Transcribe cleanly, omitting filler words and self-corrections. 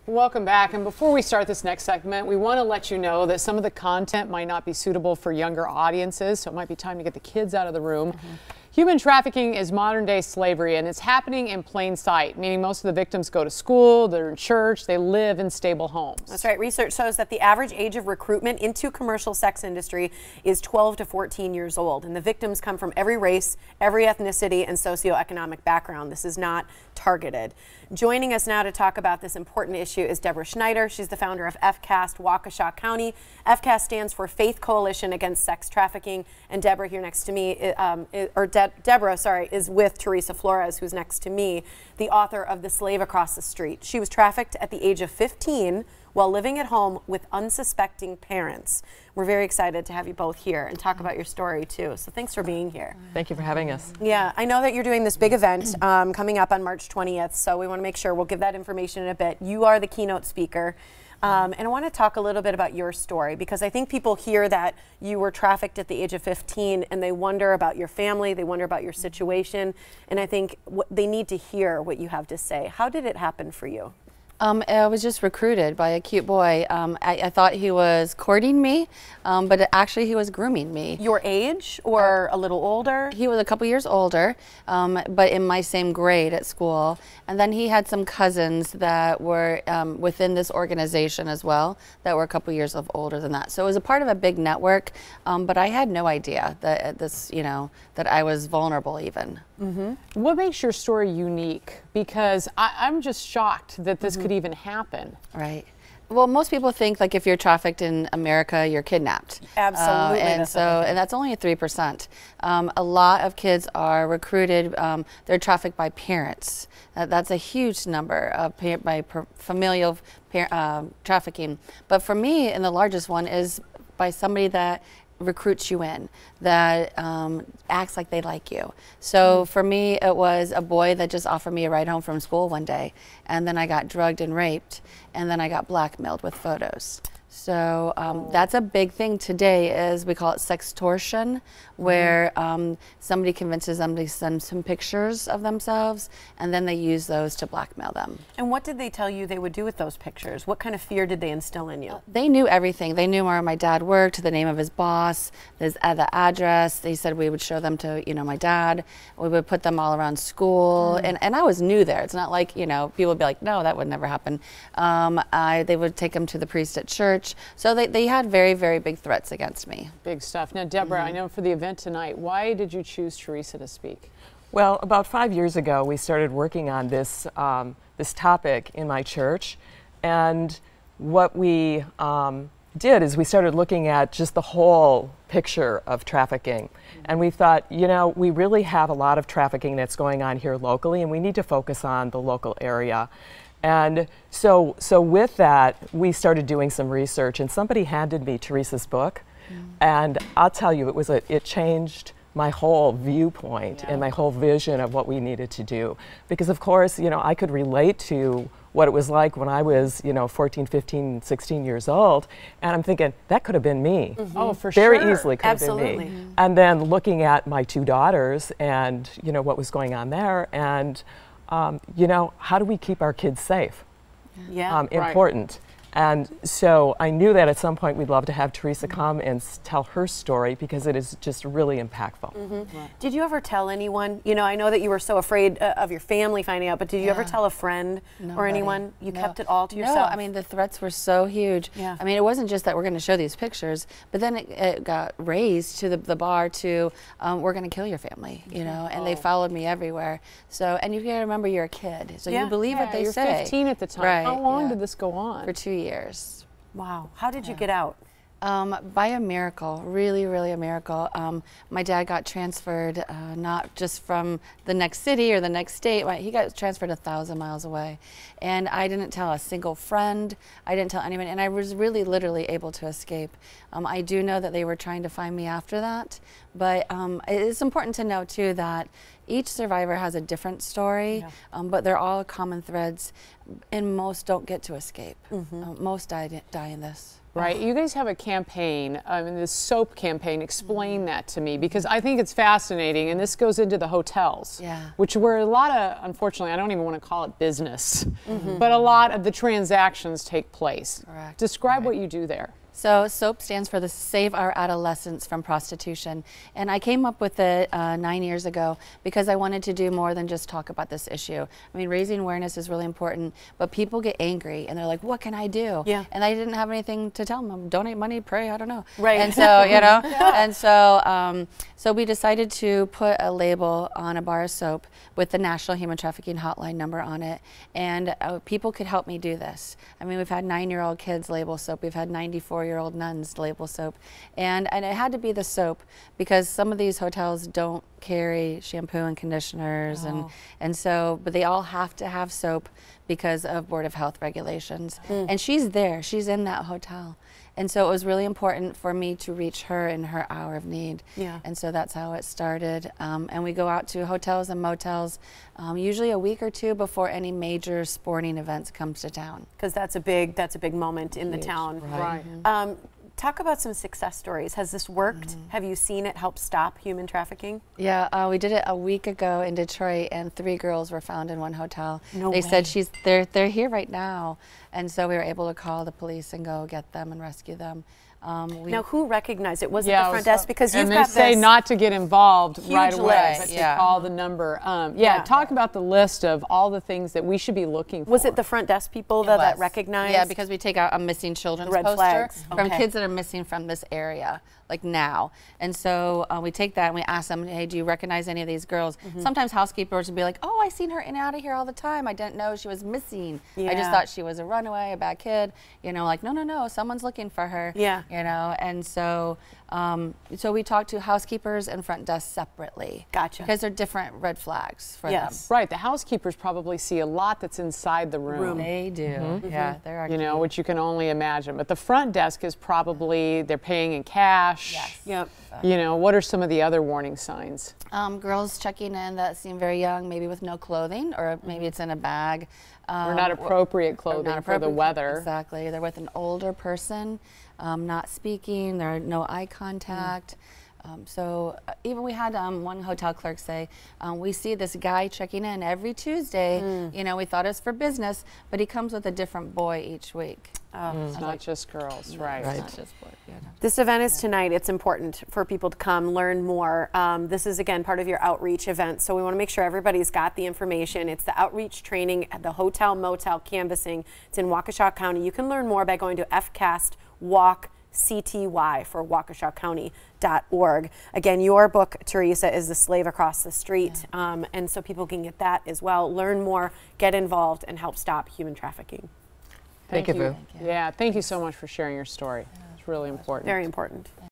Welcome back. And before we start this next segment, we want to let you know that some of the content might not be suitable for younger audiences, so it might be time to get the kids out of the room. Human trafficking is modern-day slavery, and it's happening in plain sight, meaning most of the victims go to school, they're in church, they live in stable homes. That's right. Research shows that the average age of recruitment into commercial sex industry is 12 to 14 years old, and the victims come from every race, every ethnicity, and socioeconomic background. This is not targeted. Joining us now to talk about this important issue is Debra Schneider. She's the founder of FCAST, Waukesha County. FCAST stands for Faith Coalition Against Sex Trafficking, and Debra here next to me, Debra, sorry, is with Theresa Flores, who's next to me, the author of The Slave Across the Street. She was trafficked at the age of 15 while living at home with unsuspecting parents. We're very excited to have you both here and talk about your story too. So thanks for being here. Thank you for having us. Yeah, I know that you're doing this big event coming up on March 20th, so we want to make sure we'll give that information in a bit. You are the keynote speaker. And I want to talk a little bit about your story, because I think people hear that you were trafficked at the age of 15 and they wonder about your family, they wonder about your situation, and I think they need to hear what you have to say. How did it happen for you? I was just recruited by a cute boy. I thought he was courting me, but actually he was grooming me. Your age or a little older? He was a couple years older, but in my same grade at school. And then he had some cousins that were within this organization as well that were a couple years older than that. So it was a part of a big network, but I had no idea that that I was vulnerable even. What makes your story unique? Because I'm just shocked that this could even happen. Right. Well, most people think like if you're trafficked in America, you're kidnapped. Absolutely. And that's only 3%. A lot of kids are recruited. They're trafficked by parents. That's a huge number of familial trafficking. But for me, and the largest one is by somebody that recruits you in, that acts like they like you. So for me, it was a boy that just offered me a ride home from school one day, and then I got drugged and raped, and then I got blackmailed with photos. So that's a big thing today, is we call it sextortion, where somebody convinces them to send some pictures of themselves, and then they use those to blackmail them. And what did they tell you they would do with those pictures? What kind of fear did they instill in you? They knew everything. They knew where my dad worked, the name of his boss, the address. They said we would show them to my dad. We would put them all around school, and I was new there. It's not like people would be like, no, that would never happen. They would take them to the priest at church. So they had very, very big threats against me. Big stuff. Now, Debra, I know for the event tonight, why did you choose Teresa to speak? Well, about 5 years ago, we started working on this, this topic in my church. And what we did is we started looking at just the whole picture of trafficking. And we thought, we really have a lot of trafficking that's going on here locally, and we need to focus on the local area. And so with that, we started doing some research, and somebody handed me Teresa's book, and I'll tell you, it changed my whole viewpoint and my whole vision of what we needed to do. Because of course, I could relate to what it was like when I was, 14, 15, 16 years old, and I'm thinking, that could have been me. Oh, for sure. Very easily could have been me. And then looking at my two daughters and, what was going on there, and how do we keep our kids safe? Important. And so I knew that at some point we'd love to have Teresa come and tell her story, because it is just really impactful. Did you ever tell anyone? I know that you were so afraid of your family finding out, but did you ever tell a friend or anyone? You kept it all to yourself? No, I mean, the threats were so huge. I mean, it wasn't just that we're going to show these pictures, but then it got raised to the bar to, we're going to kill your family, and they followed me everywhere. So, and you got to remember you're a kid, so you believe what they say. You're 15 at the time. Right, How long did this go on? For 2 years. Wow. How did you get out? By a miracle, really, really a miracle. My dad got transferred, not just from the next city or the next state, he got transferred 1,000 miles away. And I didn't tell a single friend, I didn't tell anyone, and I was really literally able to escape. I do know that they were trying to find me after that, but it's important to know too that, Each survivor has a different story, but they're all common threads, and most don't get to escape. Most die in this. Right, you guys have a campaign, this SOAP campaign. Explain that to me, because I think it's fascinating, and this goes into the hotels, which were a lot of, unfortunately, I don't even want to call it business, but a lot of the transactions take place. Correct. Describe what you do there. So S.O.A.P stands for the Save Our Adolescents from Prostitution. And I came up with it 9 years ago because I wanted to do more than just talk about this issue. I mean, raising awareness is really important, but people get angry and they're like, what can I do? And I didn't have anything to tell them. Donate money, pray, I don't know. Right. And so, you know, and so, so we decided to put a label on a bar of soap with the National Human Trafficking Hotline number on it. And people could help me do this. I mean, we've had 9-year-old kids label soap. We've had 94-year-old nuns label soap, and it had to be the soap because some of these hotels don't carry shampoo and conditioners, and so, but they all have to have soap because of Board of Health regulations. And she's there, she's in that hotel, and so it was really important for me to reach her in her hour of need. And so that's how it started. And we go out to hotels and motels usually a week or two before any major sporting events comes to town. Because that's a big moment in the town. Right. Talk about some success stories. Has this worked? Have you seen it help stop human trafficking? Yeah, we did it a week ago in Detroit, and 3 girls were found in one hotel. No they way. said they're here right now, and so we were able to call the police and go get them and rescue them. Now, who recognized it? Was it the front desk? Because you've got this. And they say not to get involved right away, list. but to call the number. Talk about the list of all the things that we should be looking for. Was it the front desk people that recognized? Yeah, because we take out a missing children's red poster flags. from kids that are missing from this area, like now. And so we take that and we ask them, hey, do you recognize any of these girls? Sometimes housekeepers would be like, oh, I seen her in and out of here all the time. I didn't know she was missing. I just thought she was a runaway, a bad kid. You know, like, no, someone's looking for her. You know, and so so we talk to housekeepers and front desk separately. Gotcha. Because they're different red flags for them. Right, the housekeepers probably see a lot that's inside the room. They do. Yeah, they're you know, which you can only imagine. But the front desk is probably, they're paying in cash. You know, what are some of the other warning signs? Girls checking in that seem very young, maybe with no clothing, or maybe it's in a bag. Or not appropriate clothing for the weather. Exactly. They're with an older person, not speaking, there are no eye contact. So even we had one hotel clerk say, we see this guy checking in every Tuesday. You know, we thought it was for business, but he comes with a different boy each week. It's not just girls, right? It's not just boys. This event is tonight. It's important for people to come learn more. This is, again, part of your outreach event, so we want to make sure everybody's got the information. It's the outreach training at the hotel motel canvassing. It's in Waukesha County. You can learn more by going to FCAST Walk CTY for WaukeshaCounty.org. Again, your book, Teresa, is The Slave Across the Street, and so people can get that as well. Learn more, get involved, and help stop human trafficking. Thank you. Yeah, thank you so much for sharing your story. It's really important. Very important.